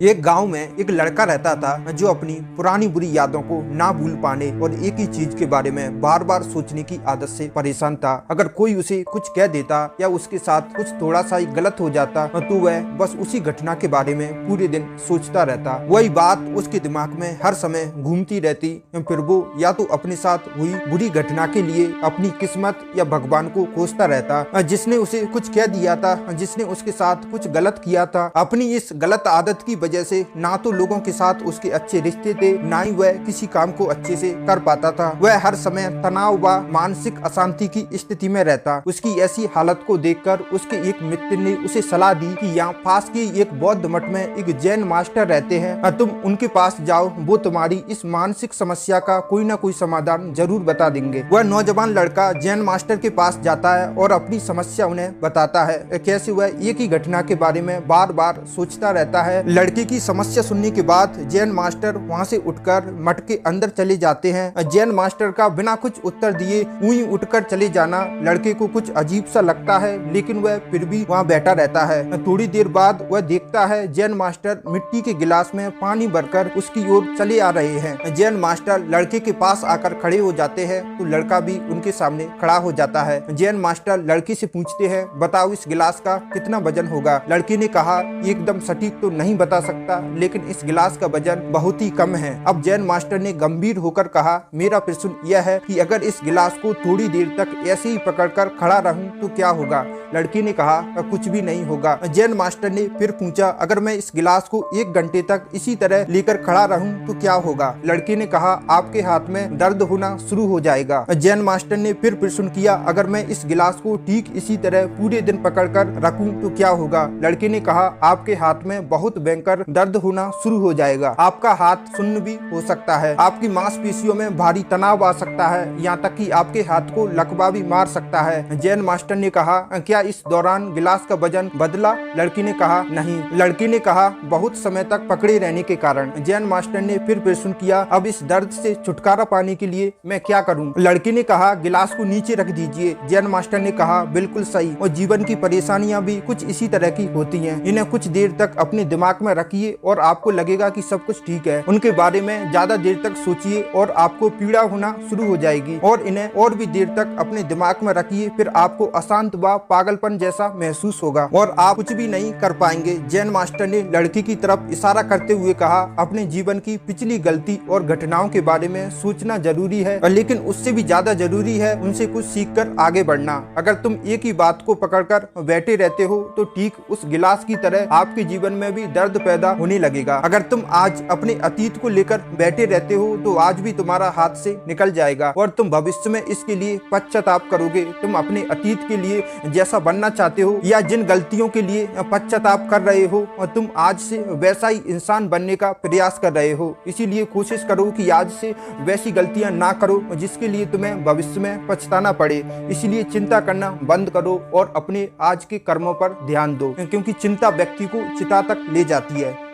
एक गांव में एक लड़का रहता था जो अपनी पुरानी बुरी यादों को ना भूल पाने और एक ही चीज के बारे में बार बार सोचने की आदत से परेशान था। अगर कोई उसे कुछ कह देता या उसके साथ कुछ थोड़ा सा ही गलत हो जाता तो वह बस उसी घटना के बारे में पूरे दिन सोचता रहता। वही बात उसके दिमाग में हर समय घूमती रहती। फिर वो या तो अपने साथ हुई बुरी घटना के लिए अपनी किस्मत या भगवान को कोसता रहता जिसने उसे कुछ कह दिया था, जिसने उसके साथ कुछ गलत किया था। अपनी इस गलत आदत की वजह से ना तो लोगों के साथ उसके अच्छे रिश्ते थे, ना ही वह किसी काम को अच्छे से कर पाता था। वह हर समय तनाव व मानसिक अशांति की स्थिति में रहता। उसकी ऐसी हालत को देखकर उसके एक मित्र ने उसे सलाह दी कि यहाँ पास के एक बौद्ध मठ में एक जैन मास्टर रहते हैं, तुम उनके पास जाओ, वो तुम्हारी इस मानसिक समस्या का कोई ना कोई समाधान जरूर बता देंगे। वह नौजवान लड़का जैन मास्टर के पास जाता है और अपनी समस्या उन्हें बताता है। कैसे वह एक ही घटना के बारे में बार बार सोचता रहता है। लड़के की समस्या सुनने के बाद जैन मास्टर वहां से उठकर मठ के अंदर चले जाते हैं। जैन मास्टर का बिना कुछ उत्तर दिए यूं उठकर चले जाना लड़के को कुछ अजीब सा लगता है, लेकिन वह फिर भी वहां बैठा रहता है। थोड़ी देर बाद वह देखता है जैन मास्टर मिट्टी के गिलास में पानी भरकर उसकी ओर चले आ रहे हैं। जैन मास्टर लड़के के पास आकर खड़े हो जाते हैं तो लड़का भी उनके सामने खड़ा हो जाता है। जैन मास्टर लड़के से पूछते हैं, बताओ इस गिलास का कितना वजन होगा? लड़के ने कहा, एकदम सटीक तो नहीं बता सकता, लेकिन इस गिलास का वजन बहुत ही कम है। अब जैन मास्टर ने गंभीर होकर कहा, मेरा प्रश्न यह है कि अगर इस गिलास को थोड़ी देर तक ऐसे ही पकड़कर खड़ा रहूं तो क्या होगा? लड़के ने कहा, कुछ भी नहीं होगा। जैन मास्टर ने फिर पूछा, अगर मैं इस गिलास को 1 घंटे तक इसी तरह लेकर खड़ा रहूं तो क्या होगा? लड़के ने कहा, आपके हाथ में दर्द होना शुरू हो जाएगा। जैन मास्टर ने फिर प्रश्न किया, अगर मैं इस गिलास को ठीक इसी तरह पूरे दिन पकड़कर रखूं तो क्या होगा? लड़के ने कहा, आपके हाथ में बहुत भयंकर दर्द होना शुरू हो जाएगा। आपका हाथ सुन्न भी हो सकता है, आपकी मांसपेशियों में भारी तनाव आ सकता है, यहाँ तक कि आपके हाथ को लकवा भी मार सकता है। जैन मास्टर ने कहा, क्या इस दौरान गिलास का वजन बदला? लड़की ने कहा, नहीं। लड़की ने कहा, बहुत समय तक पकड़े रहने के कारण। जैन मास्टर ने फिर प्रश्न किया, अब इस दर्द से छुटकारा पाने के लिए मैं क्या करूं? लड़की ने कहा, गिलास को नीचे रख दीजिए। जैन मास्टर ने कहा, बिल्कुल सही, और जीवन की परेशानियां भी कुछ इसी तरह की होती हैं। इन्हें कुछ देर तक अपने दिमाग में रखिए और आपको लगेगा कि सब कुछ ठीक है। उनके बारे में ज्यादा देर तक सोचिए और आपको पीड़ा होना शुरू हो जाएगी, और इन्हें और भी देर तक अपने दिमाग में रखिए, फिर आपको अशांत व पागलपन जैसा महसूस होगा और आप कुछ भी नहीं कर पाएंगे। जैन मास्टर ने लड़की की तरफ इशारा करते हुए कहा, अपने जीवन की पिछली गलती और घटनाओं के बारे में सोचना जरूरी है, लेकिन उससे भी ज्यादा जरूरी है उनसे कुछ सीखकर आगे बढ़ना। अगर तुम एक ही बात को पकड़कर बैठे रहते हो तो ठीक उस गिलास की तरह आपके जीवन में भी दर्द पैदा होने लगेगा। अगर तुम आज अपने अतीत को लेकर बैठे रहते हो तो आज भी तुम्हारा हाथ से निकल जाएगा और तुम भविष्य में इसके लिए पश्चाताप करोगे। तुम अपने अतीत के लिए जैसा बनना चाहते हो या जिन गलतियों के लिए पश्चाताप कर रहे हो, और तुम आज से वैसा ही इंसान बनने का प्रयास कर रहे हो। इसीलिए कोशिश करो कि आज से वैसी गलतियां ना करो जिसके लिए तुम्हें भविष्य में पछताना पड़े। इसीलिए चिंता करना बंद करो और अपने आज के कर्मों पर ध्यान दो, क्योंकि चिंता व्यक्ति को चिता तक ले जाती है।